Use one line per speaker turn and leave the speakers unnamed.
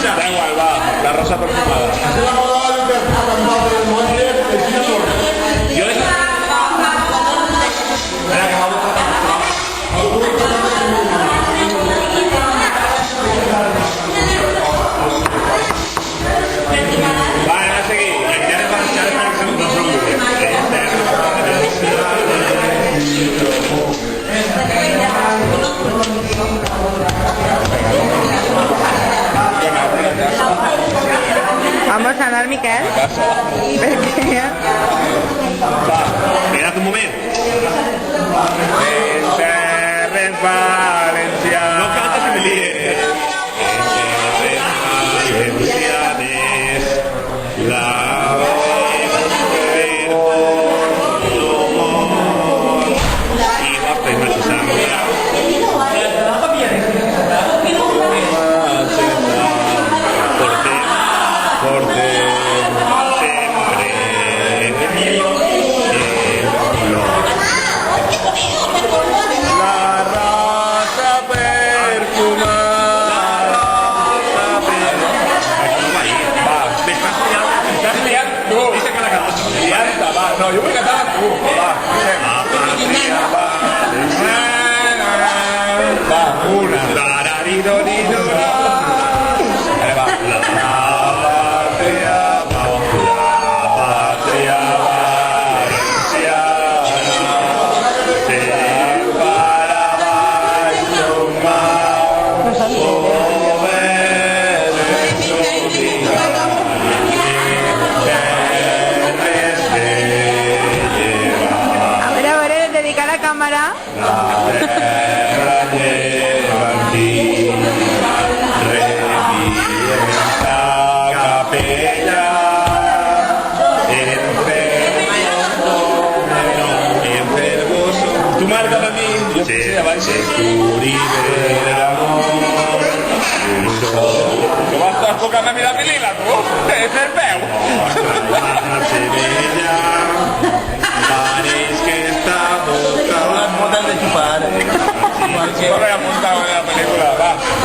Da igual, va, la rosa perfumada. Yo es... Vale, a seguir. Ya les van a echar el segundo
Vamos a anar, Miquel. Perquè...
Va, espera't un moment. En terres valencianes. No cantes que me líes. En terres valencianes. La y va a pensar. No, yo voy a cantar. Va, una.
A veure, dedicar la càmera.
Tu marca a mi, jo sé, abans que vas estar tocant a mi la pilila, tu? És el peu. Pareix que estamos...
Las botas de chupar.
No me he apuntado en la película, va.